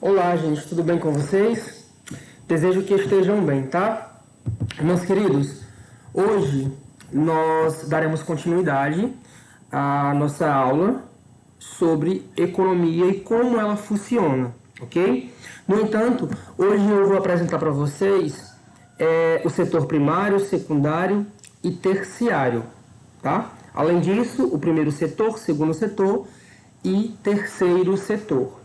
Olá, gente, tudo bem com vocês? Desejo que estejam bem, tá? Meus queridos, hoje nós daremos continuidade à nossa aula sobre economia e como ela funciona, ok? No entanto, hoje eu vou apresentar para vocês o setor primário, secundário e terciário, tá? Além disso, o primeiro setor, segundo setor e terceiro setor.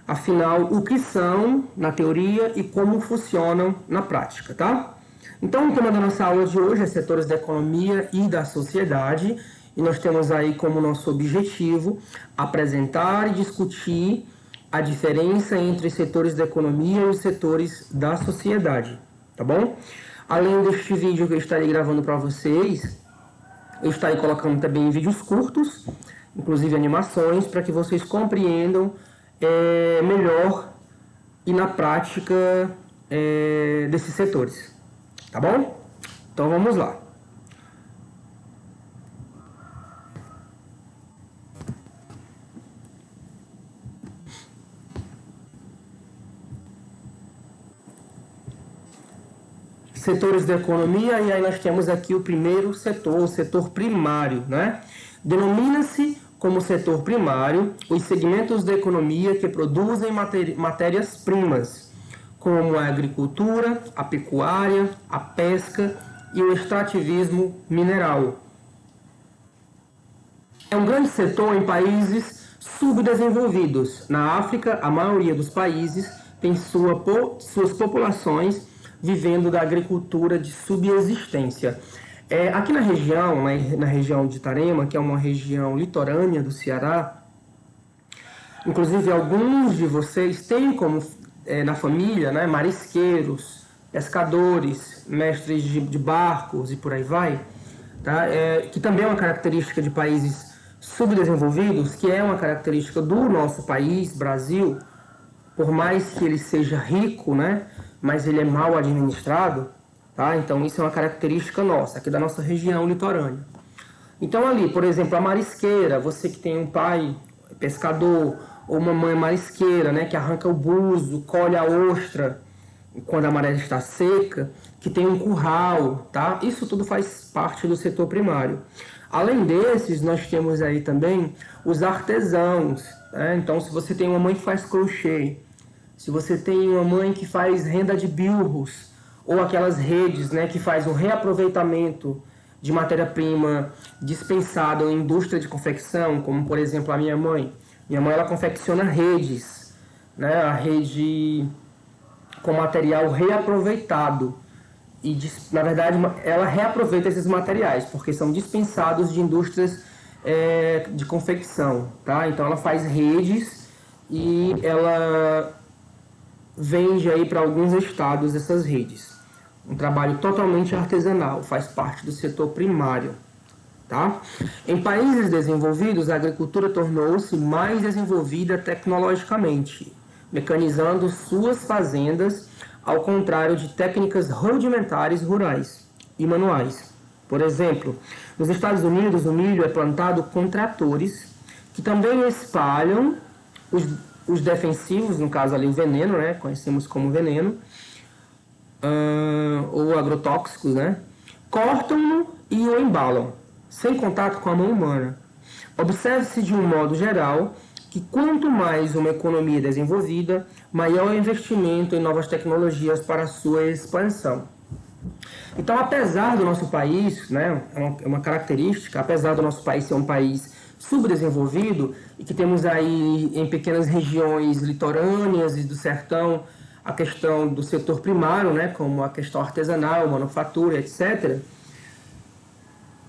Afinal, o que são na teoria e como funcionam na prática, tá? Então, o tema da nossa aula de hoje é setores da economia e da sociedade, e nós temos aí como nosso objetivo apresentar e discutir a diferença entre os setores da economia e os setores da sociedade, tá bom? Além deste vídeo que eu estarei gravando para vocês, eu estarei colocando também vídeos curtos, inclusive animações, para que vocês compreendam melhor e na prática desses setores, tá bom? Então vamos lá. Setores da economia, e aí nós temos aqui o primeiro setor, o setor primário, né? Denomina-se como setor primário os segmentos da economia que produzem matérias-primas, como a agricultura, a pecuária, a pesca e o extrativismo mineral. É um grande setor em países subdesenvolvidos. Na África, a maioria dos países tem suas populações vivendo da agricultura de subsistência. Aqui na região, na região de Itarema, que é uma região litorânea do Ceará, inclusive alguns de vocês têm como na família, né, marisqueiros, pescadores, mestres de barcos e por aí vai, tá? Que também é uma característica de países subdesenvolvidos, que é uma característica do nosso país, Brasil, por mais que ele seja rico, né, mas ele é mal administrado. Tá? Então, isso é uma característica nossa, aqui da nossa região litorânea. Então, ali, por exemplo, a marisqueira, você que tem um pai pescador ou uma mãe marisqueira, né, que arranca o buzo, colhe a ostra quando a maré está seca, que tem um curral, tá? Isso tudo faz parte do setor primário. Além desses, nós temos aí também os artesãos, né? Então, se você tem uma mãe que faz crochê, se você tem uma mãe que faz renda de bilros, ou aquelas redes, né, que faz um reaproveitamento de matéria-prima dispensada em indústria de confecção, como por exemplo a minha mãe. Minha mãe, ela confecciona redes, né, a rede com material reaproveitado. E, na verdade, ela reaproveita esses materiais, porque são dispensados de indústrias de confecção, tá? Então ela faz redes e ela vende aí para alguns estados essas redes. Um trabalho totalmente artesanal, faz parte do setor primário, tá? Em países desenvolvidos, a agricultura tornou-se mais desenvolvida tecnologicamente, mecanizando suas fazendas, ao contrário de técnicas rudimentares rurais e manuais. Por exemplo, nos Estados Unidos, o milho é plantado com tratores, que também espalham os defensivos, no caso ali o veneno, né? Conhecemos como veneno, ou agrotóxicos, né? Cortam-no e o embalam, sem contato com a mão humana. Observe-se de um modo geral que quanto mais uma economia é desenvolvida, maior é o investimento em novas tecnologias para a sua expansão. Então, apesar do nosso país, né, é uma característica, apesar do nosso país ser um país subdesenvolvido e que temos aí em pequenas regiões litorâneas e do sertão a questão do setor primário, né, como a questão artesanal, manufatura, etc.,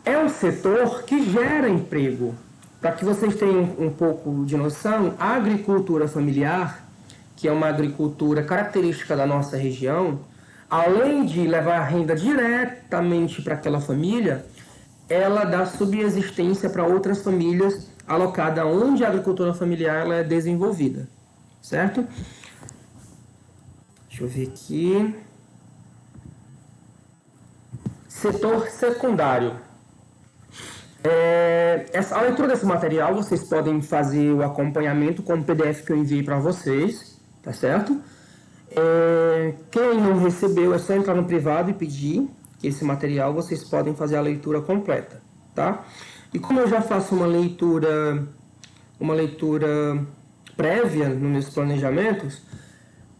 é um setor que gera emprego. Para que vocês tenham um pouco de noção, a agricultura familiar, que é uma agricultura característica da nossa região, além de levar a renda diretamente para aquela família, ela dá subsistência para outras famílias alocadas onde a agricultura familiar ela é desenvolvida, certo? Deixa eu ver aqui. Setor secundário. A leitura desse material, vocês podem fazer o acompanhamento com o PDF que eu enviei para vocês, tá certo? Quem não recebeu é só entrar no privado e pedir esse material, vocês podem fazer a leitura completa, tá? E como eu já faço uma leitura prévia nos meus planejamentos,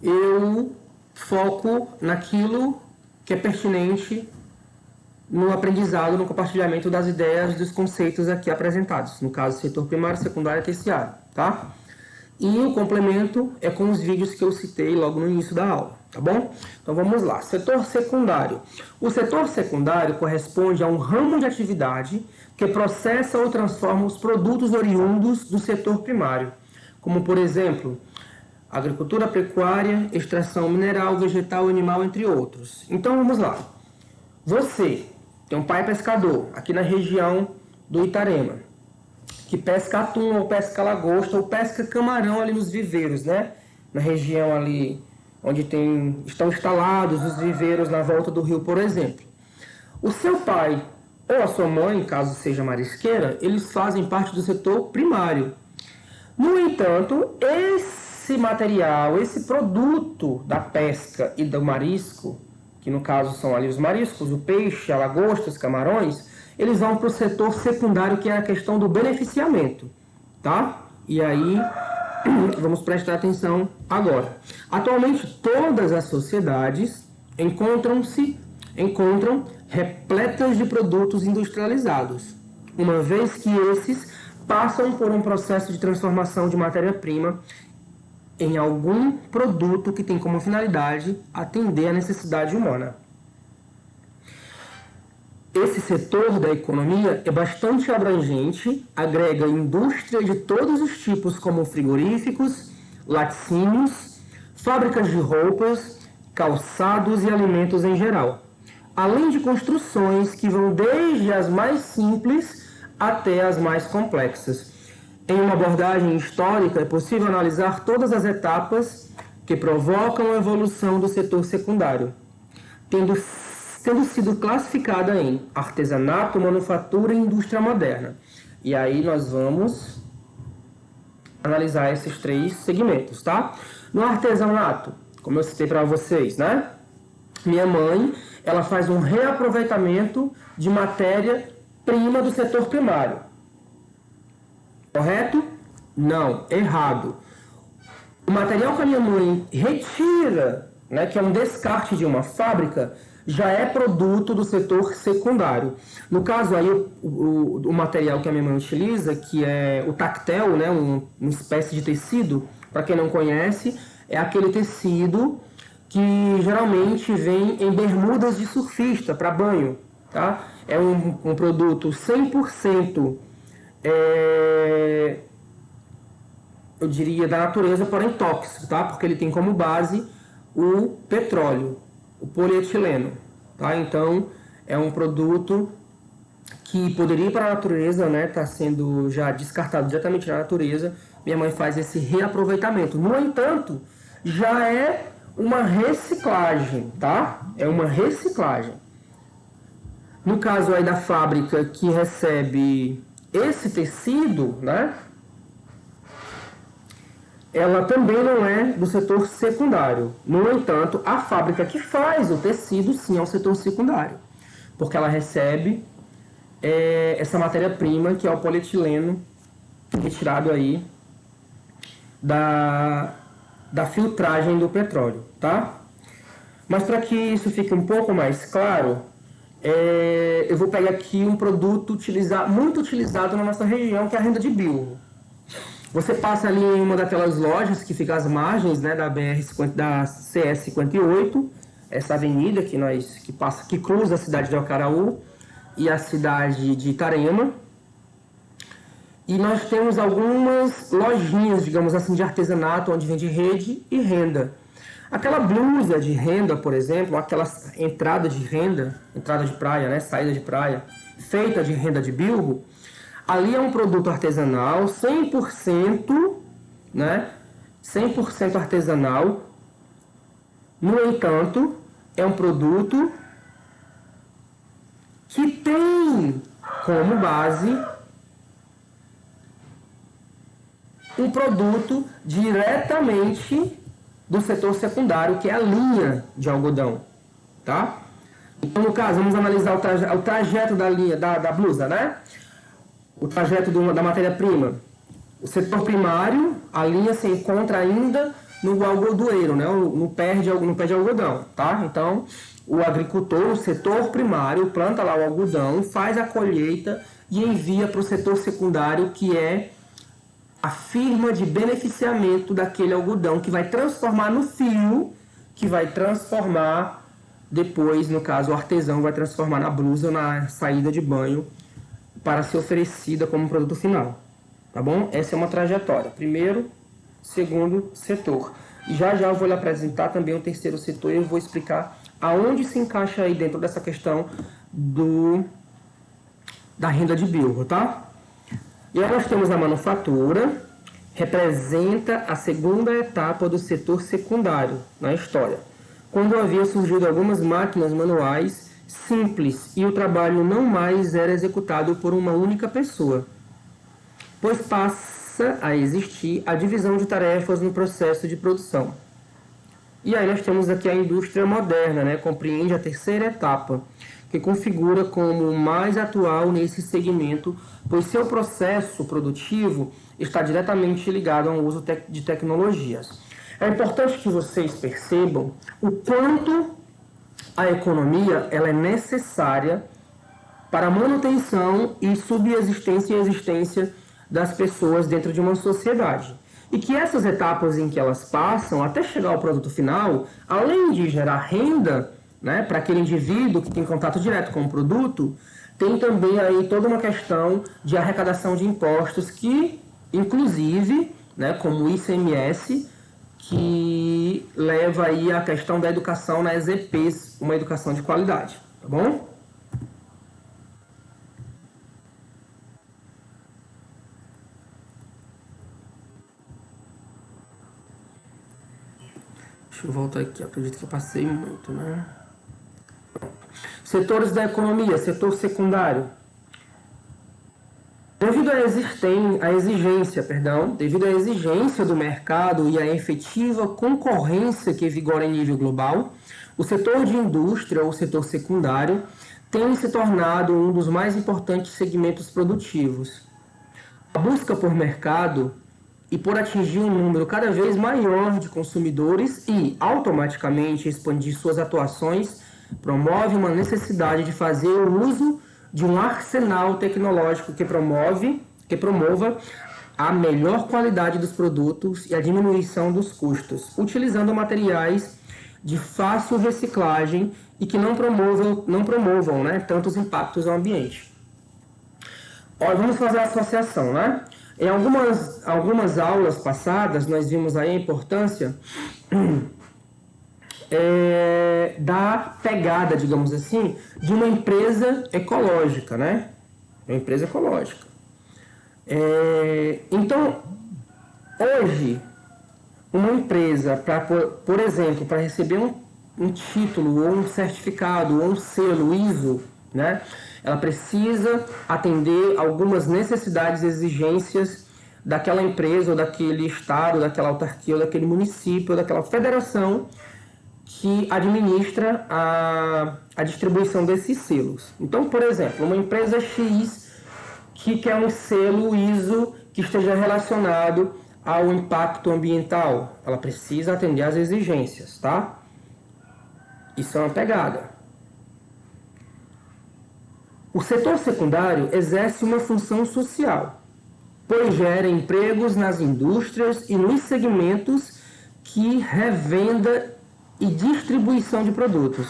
eu foco naquilo que é pertinente no aprendizado, no compartilhamento das ideias, dos conceitos aqui apresentados, no caso, setor primário, secundário e terciário, tá? E o complemento é com os vídeos que eu citei logo no início da aula, tá bom? Então vamos lá, setor secundário. O setor secundário corresponde a um ramo de atividade que processa ou transforma os produtos oriundos do setor primário, como por exemplo, agricultura, pecuária, extração mineral, vegetal, animal, entre outros. Então vamos lá. Você tem um pai pescador aqui na região do Itarema, que pesca atum, ou pesca lagosta, ou pesca camarão ali nos viveiros, né? Na região ali onde estão instalados os viveiros na volta do rio, por exemplo. O seu pai ou a sua mãe, caso seja marisqueira, eles fazem parte do setor primário. No entanto, esse material, esse produto da pesca e do marisco, que no caso são ali os mariscos, o peixe, a lagosta, os camarões, eles vão para o setor secundário, que é a questão do beneficiamento, tá? E aí, vamos prestar atenção agora. Atualmente, todas as sociedades encontram repletas de produtos industrializados, uma vez que esses passam por um processo de transformação de matéria-prima em algum produto que tem como finalidade atender a necessidade humana. Esse setor da economia é bastante abrangente, agrega indústria de todos os tipos, como frigoríficos, laticínios, fábricas de roupas, calçados e alimentos em geral, além de construções que vão desde as mais simples até as mais complexas. Em uma abordagem histórica, é possível analisar todas as etapas que provocam a evolução do setor secundário, tendo sido classificada em artesanato, manufatura e indústria moderna. E aí nós vamos analisar esses três segmentos, tá? No artesanato, como eu citei para vocês, né? Minha mãe, ela faz um reaproveitamento de matéria-prima do setor primário. Correto? Não, errado. O material que a minha mãe retira, né, que é um descarte de uma fábrica, já é produto do setor secundário. No caso aí, o material que a minha mãe utiliza, que é o tactel, né, uma espécie de tecido, para quem não conhece, é aquele tecido que geralmente vem em bermudas de surfista para banho, tá? É um produto 100%, eu diria, da natureza, porém tóxico, tá? Porque ele tem como base o petróleo, o polietileno, tá? Então, é um produto que poderia ir para a natureza, né? Está sendo já descartado diretamente na natureza. Minha mãe faz esse reaproveitamento. No entanto, já é uma reciclagem, tá? É uma reciclagem. No caso aí da fábrica que recebe esse tecido, né? Ela também não é do setor secundário. No entanto, a fábrica que faz o tecido, sim, é um setor secundário. Porque ela recebe essa matéria-prima, que é o polietileno, retirado aí da filtragem do petróleo, tá? Mas para que isso fique um pouco mais claro, eu vou pegar aqui um produto muito utilizado na nossa região, que é a renda de bilro. Você passa ali em uma daquelas lojas que fica às margens, né, da CS 58, essa avenida que cruza a cidade de Acaraú e a cidade de Itarema. E nós temos algumas lojinhas, digamos assim, de artesanato, onde vende rede e renda. Aquela blusa de renda, por exemplo, aquela entrada de praia, né, saída de praia, feita de renda de bilro, ali é um produto artesanal, 100%, né? 100% artesanal. No entanto, é um produto que tem como base um produto diretamente do setor secundário, que é a linha de algodão, tá? Então, no caso, vamos analisar o trajeto da linha, da blusa, né? O trajeto da matéria-prima. O setor primário, a linha se encontra ainda no algodoeiro, né? No pé de algodão, tá? Então, o agricultor, o setor primário, planta lá o algodão, faz a colheita e envia para o setor secundário, que é a firma de beneficiamento daquele algodão, que vai transformar no fio, que vai transformar depois, no caso, o artesão vai transformar na blusa ou na saída de banho para ser oferecida como produto final. Tá bom? Essa é uma trajetória. Primeiro, segundo setor. E já eu vou lhe apresentar também o terceiro setor e eu vou explicar aonde se encaixa aí dentro dessa questão da renda de bilro, tá? E aí nós temos a manufatura, representa a segunda etapa do setor secundário na história, quando havia surgido algumas máquinas manuais simples e o trabalho não mais era executado por uma única pessoa, pois passa a existir a divisão de tarefas no processo de produção. E aí nós temos aqui a indústria moderna, né? Compreende a terceira etapa, que configura como mais atual nesse segmento, pois seu processo produtivo está diretamente ligado ao uso de tecnologias. É importante que vocês percebam o quanto a economia ela é necessária para a manutenção e subsistência e existência das pessoas dentro de uma sociedade. E que essas etapas em que elas passam, até chegar ao produto final, além de gerar renda, né, para aquele indivíduo que tem contato direto com o produto, tem também aí toda uma questão de arrecadação de impostos que, inclusive, né, como o ICMS, que leva aí a questão da educação nas EPs, uma educação de qualidade, tá bom? Deixa eu voltar aqui, acredito que eu passei muito, né? Setores da economia, setor secundário. Devido à exigência do mercado e à efetiva concorrência que vigora em nível global, o setor de indústria ou setor secundário tem se tornado um dos mais importantes segmentos produtivos. A busca por mercado e por atingir um número cada vez maior de consumidores e, automaticamente, expandir suas atuações, promove uma necessidade de fazer o uso de um arsenal tecnológico que promova a melhor qualidade dos produtos e a diminuição dos custos, utilizando materiais de fácil reciclagem e que não promovam, né, tantos impactos ao ambiente. Olha, vamos fazer a associação, né? Em algumas aulas passadas, nós vimos aí a importância da pegada, digamos assim, de uma empresa ecológica, né? Uma empresa ecológica. Então, hoje, uma empresa, por exemplo, para receber um título, ou um certificado, ou um selo ISO, né? Ela precisa atender algumas necessidades e exigências daquela empresa, ou daquele estado, daquela autarquia, ou daquele município, ou daquela federação que administra a distribuição desses selos. Então, por exemplo, uma empresa X que quer um selo ISO que esteja relacionado ao impacto ambiental, ela precisa atender às exigências, tá? Isso é uma pegada. O setor secundário exerce uma função social, pois gera empregos nas indústrias e nos segmentos que revenda e distribuição de produtos,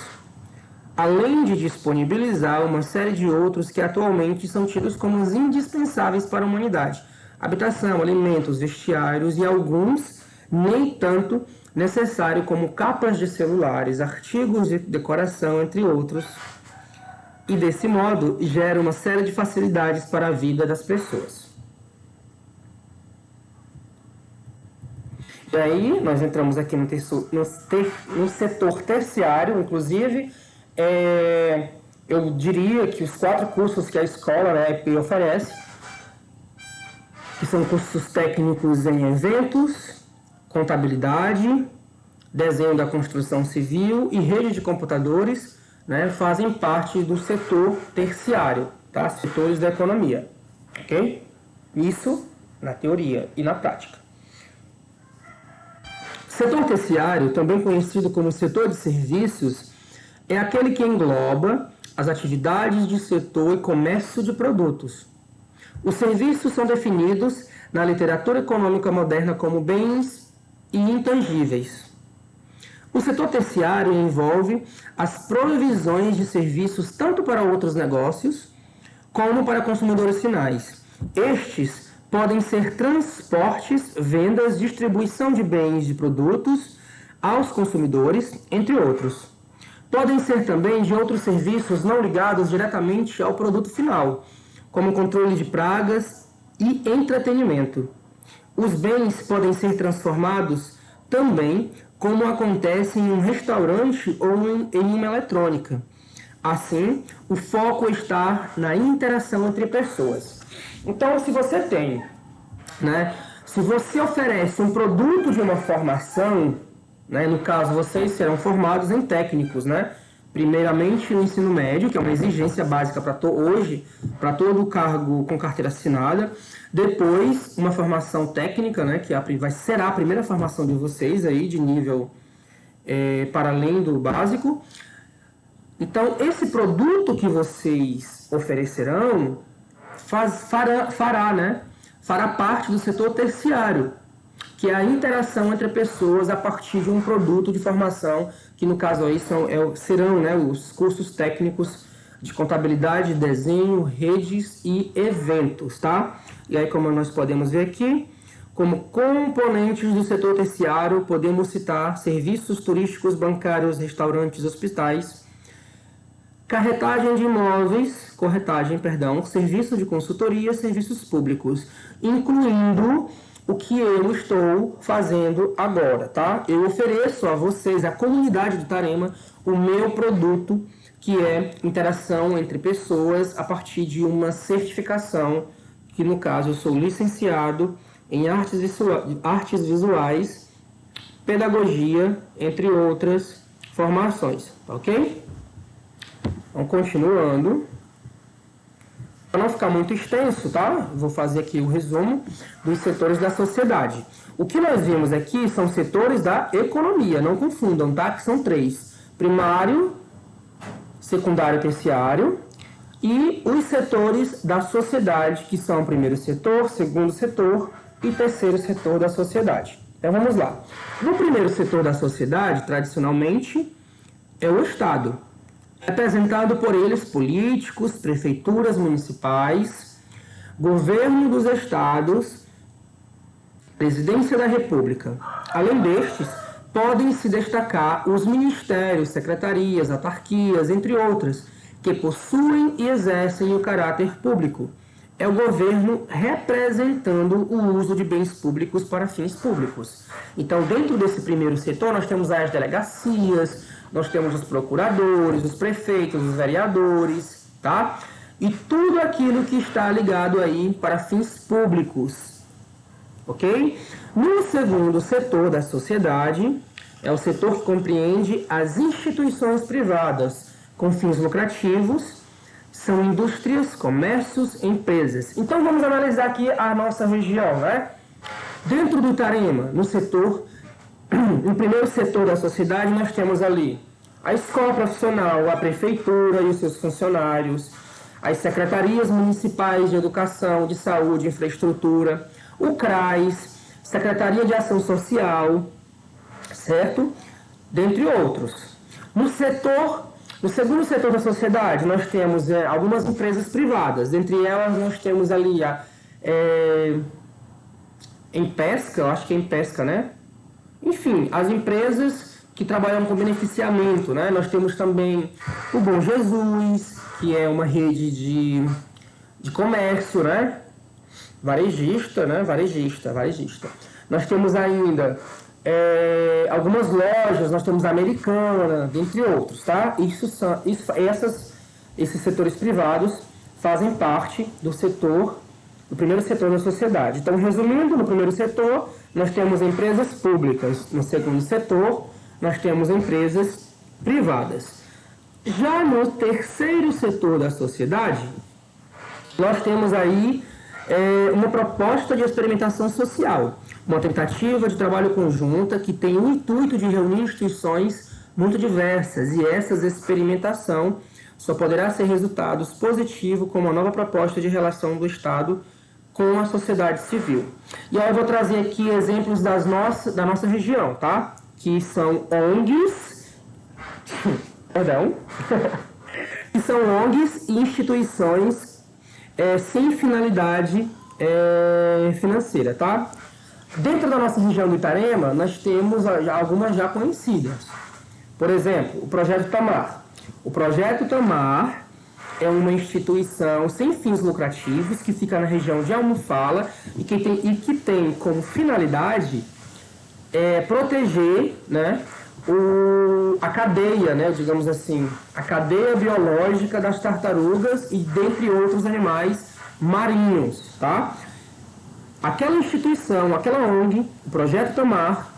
além de disponibilizar uma série de outros que atualmente são tidos como indispensáveis para a humanidade: habitação, alimentos, vestiários e alguns nem tanto necessários, como capas de celulares, artigos de decoração, entre outros. E desse modo gera uma série de facilidades para a vida das pessoas. E aí nós entramos aqui no setor terciário, inclusive eu diria que os 4 cursos que a escola, né, a EP, oferece, que são cursos técnicos em eventos, contabilidade, desenho da construção civil e rede de computadores, né, fazem parte do setor terciário, tá? Setores da economia, ok? Isso na teoria e na prática. Setor terciário, também conhecido como setor de serviços, é aquele que engloba as atividades de setor e comércio de produtos. Os serviços são definidos na literatura econômica moderna como bens e intangíveis. O setor terciário envolve as provisões de serviços tanto para outros negócios como para consumidores finais. Estes podem ser transportes, vendas, distribuição de bens e produtos aos consumidores, entre outros. Podem ser também de outros serviços não ligados diretamente ao produto final, como controle de pragas e entretenimento. Os bens podem ser transformados também, como acontece em um restaurante ou em uma eletrônica. Assim, o foco está na interação entre pessoas. Então, se você tem, né, se você oferece um produto de uma formação, né, no caso, vocês serão formados em técnicos, né? Primeiramente, o ensino médio, que é uma exigência básica hoje, para todo cargo com carteira assinada. Depois, uma formação técnica, né, que será a primeira formação de vocês, aí, de nível para além do básico. Então, esse produto que vocês oferecerão fará parte do setor terciário, que é a interação entre pessoas a partir de um produto de formação, que no caso aí serão, né, os cursos técnicos de contabilidade, desenho, redes e eventos, tá? E aí, como nós podemos ver aqui, como componentes do setor terciário, podemos citar serviços turísticos, bancários, restaurantes, hospitais, serviços de consultoria, serviços públicos, incluindo o que eu estou fazendo agora, tá? Eu ofereço a vocês, a comunidade do Tarema, o meu produto, que é interação entre pessoas a partir de uma certificação, que no caso eu sou licenciado em artes visuais, pedagogia, entre outras formações, ok? Então, continuando. Para não ficar muito extenso, tá? Vou fazer aqui o resumo dos setores da sociedade. O que nós vimos aqui são setores da economia, não confundam, tá? Que são 3. Primário, secundário e terciário. E os setores da sociedade, que são o primeiro setor, segundo setor e terceiro setor da sociedade. Então vamos lá. No primeiro setor da sociedade, tradicionalmente, é o Estado, representado por eles políticos, prefeituras municipais, governo dos estados, presidência da República. Além destes, podem se destacar os ministérios, secretarias, autarquias, entre outras, que possuem e exercem o caráter público. É o governo representando o uso de bens públicos para fins públicos. Então, dentro desse primeiro setor, nós temos as delegacias, nós temos os procuradores, os prefeitos, os vereadores, tá? E tudo aquilo que está ligado aí para fins públicos, ok? No segundo setor da sociedade, é o setor que compreende as instituições privadas com fins lucrativos, são indústrias, comércios, empresas. Então vamos analisar aqui a nossa região, né? Dentro do Tarema, no primeiro setor da sociedade, nós temos ali a escola profissional, a prefeitura e os seus funcionários, as secretarias municipais de educação, de saúde, infraestrutura, o CRAS, Secretaria de Ação Social, certo? Dentre outros. No segundo setor da sociedade, nós temos algumas empresas privadas. Dentre elas, nós temos ali em pesca, eu acho que é em pesca, né? Enfim, as empresas que trabalham com beneficiamento, né? Nós temos também o Bom Jesus, que é uma rede de comércio, né? Varejista, né? Varejista. Nós temos ainda algumas lojas, nós temos a Americana, dentre outros, tá? Esses setores privados fazem parte do primeiro setor da sociedade. Então, resumindo, no primeiro setor, nós temos empresas públicas. No segundo setor, nós temos empresas privadas. Já no terceiro setor da sociedade, nós temos aí uma proposta de experimentação social, uma tentativa de trabalho conjunta que tem o intuito de reunir instituições muito diversas, e essa experimentação só poderá ser resultados positivos com uma nova proposta de relação do Estado com a sociedade civil. E aí eu vou trazer aqui exemplos da nossa região, tá? Que são ONGs, perdão, que são ONGs e instituições sem finalidade financeira, tá? Dentro da nossa região do Itarema, nós temos algumas já conhecidas. Por exemplo, o Projeto Tamar. O Projeto Tamar é uma instituição sem fins lucrativos que fica na região de Almofala e que tem como finalidade proteger, né, a cadeia, né, digamos assim, a cadeia biológica das tartarugas e dentre outros animais marinhos, tá? Aquela instituição, aquela ONG, o Projeto Tamar,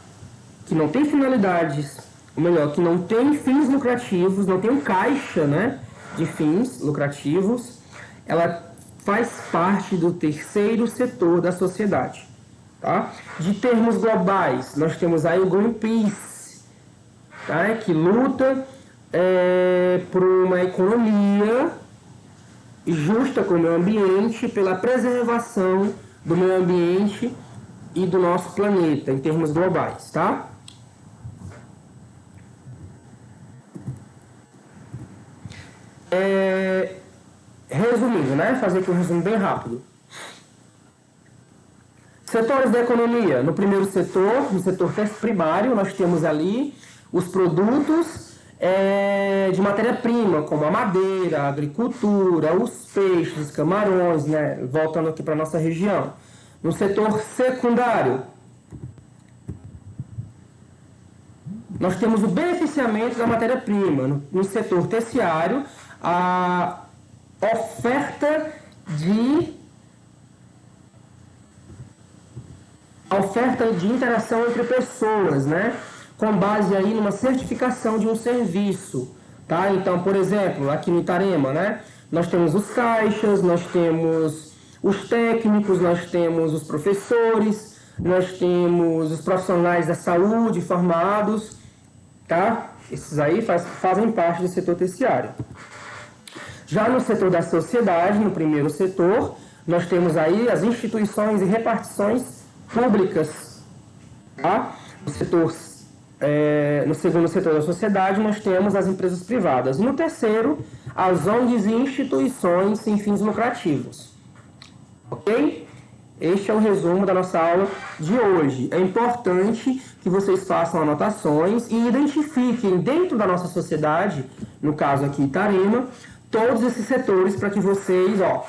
que não tem finalidades, ou melhor, que não tem fins lucrativos, não tem um caixa, né, de fins lucrativos, ela faz parte do terceiro setor da sociedade, tá? De termos globais, nós temos aí o Greenpeace, tá? Que luta por uma economia justa com o meio ambiente, pela preservação do meio ambiente e do nosso planeta, em termos globais, tá? Resumindo, né? Fazer aqui um resumo bem rápido. Setores da economia. No primeiro setor, no setor primário, nós temos ali os produtos de matéria-prima, como a madeira, a agricultura, os peixes, os camarões, né? Voltando aqui para a nossa região. No setor secundário, nós temos o beneficiamento da matéria-prima. No setor terciário, a oferta de interação entre pessoas, né? Com base aí numa certificação de um serviço, tá? Então, por exemplo, aqui no Itarema, né? Nós temos os caixas, nós temos os técnicos, nós temos os professores, nós temos os profissionais da saúde formados, tá? Esses aí fazem parte do setor terciário. Já no setor da sociedade, no primeiro setor, nós temos aí as instituições e repartições públicas, tá? No segundo setor da sociedade, nós temos as empresas privadas. No terceiro, as ONGs e instituições sem fins lucrativos. Ok? Este é o resumo da nossa aula de hoje. É importante que vocês façam anotações e identifiquem dentro da nossa sociedade, no caso aqui Itarema, todos esses setores para que vocês, ao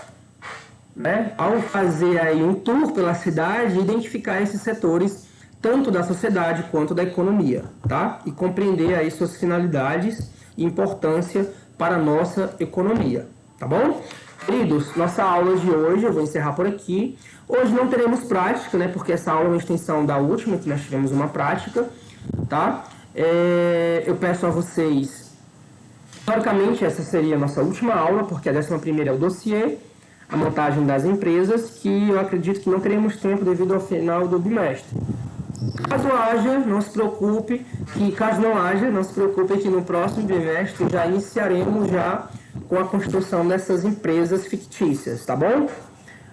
fazer aí um tour pela cidade, identificar esses setores tanto da sociedade quanto da economia, tá? E compreender aí suas finalidades e importância para a nossa economia, tá bom? Queridos, nossa aula de hoje, eu vou encerrar por aqui. Hoje não teremos prática, né? Porque essa aula é uma extensão da última, que nós tivemos uma prática, tá? Eu peço a vocês... Teoricamente, essa seria a nossa última aula, porque a 11ª é o dossiê, a montagem das empresas, que eu acredito que não teremos tempo devido ao final do bimestre. Caso haja, não se preocupe, que no próximo bimestre já iniciaremos já com a construção dessas empresas fictícias, tá bom?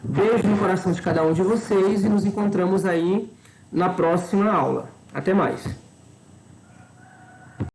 Beijo no coração de cada um de vocês e nos encontramos aí na próxima aula. Até mais!